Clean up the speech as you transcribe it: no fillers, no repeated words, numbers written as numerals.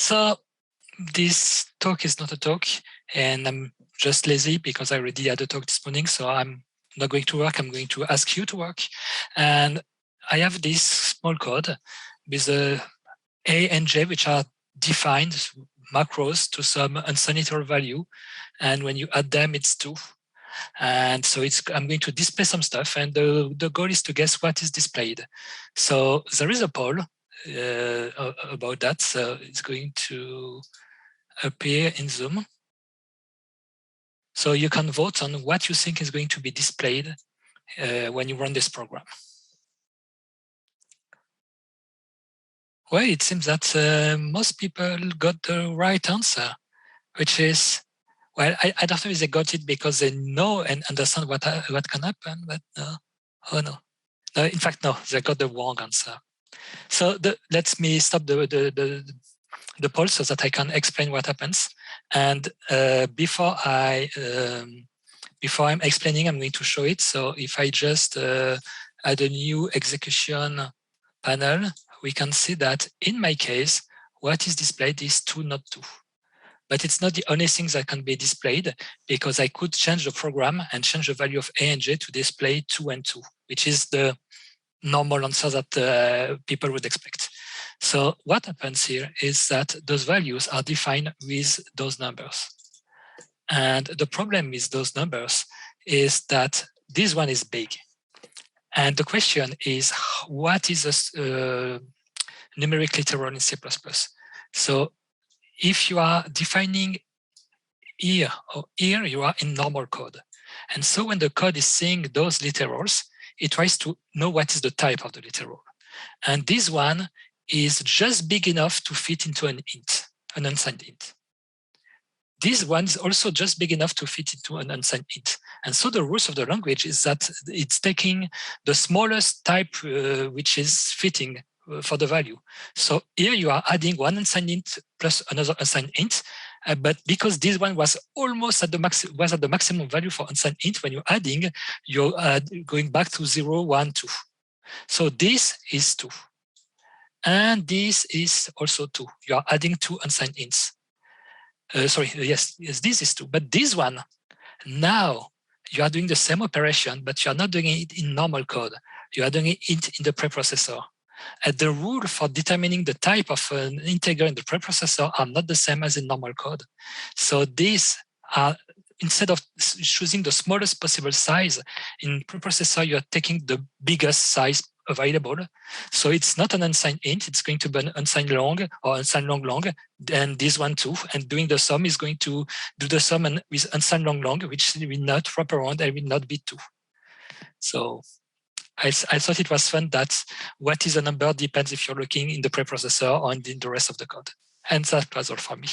So this talk is not a talk, and I'm just lazy because I already had a talk this morning, so I'm not going to work. I'm going to ask you to work. And I have this small code with a and J, which are defined macros to some unsanitary value. And when you add them, it's 2. And so I'm going to display some stuff, and the goal is to guess what is displayed. So there is a poll about that. So it's going to appear in Zoom. So you can vote on what you think is going to be displayed when you run this program. Well, it seems that most people got the right answer, which is, well, I don't know if they got it because they know and understand what can happen, but no. Oh no. No, in fact, no, they got the wrong answer. So let me stop the poll so that I can explain what happens. And before I'm explaining, I'm going to show it. So if I just add a new execution panel, we can see that in my case, what is displayed is 2, not 2. But it's not the only thing that can be displayed, because I could change the program and change the value of A and J to display 2 and 2, which is the normal answer that people would expect. So what happens here is that those values are defined with those numbers. And the problem with those numbers is that this one is big. And the question is, what is a numeric literal in C++? So if you are defining here or here, you are in normal code. And so when the code is seeing those literals, it tries to know what is the type of the literal. And this one is just big enough to fit into an int, an unsigned int. This one is also just big enough to fit into an unsigned int. And so the rules of the language is that it's taking the smallest type which is fitting for the value. So here you are adding one unsigned int plus another unsigned int, but because this one was almost at the maximum value for unsigned int, when you're adding, you're going back to 0, 1, 2. So this is 2. And this is also 2. You are adding 2 unsigned ints. Yes, this is 2. But this one, now you are doing the same operation, but you are not doing it in normal code. You are doing it in the preprocessor. And the rule for determining the type of an integer in the preprocessor are not the same as in normal code. So these are, instead of choosing the smallest possible size, in preprocessor, you are taking the biggest size available. So it's not an unsigned int, it's going to be an unsigned long or unsigned long, and this one too. And doing the sum is going to do the sum with unsigned long, which will not wrap around and will not be 2. So I thought it was fun that what is a number depends if you're looking in the preprocessor or in the rest of the code. And that was all for me.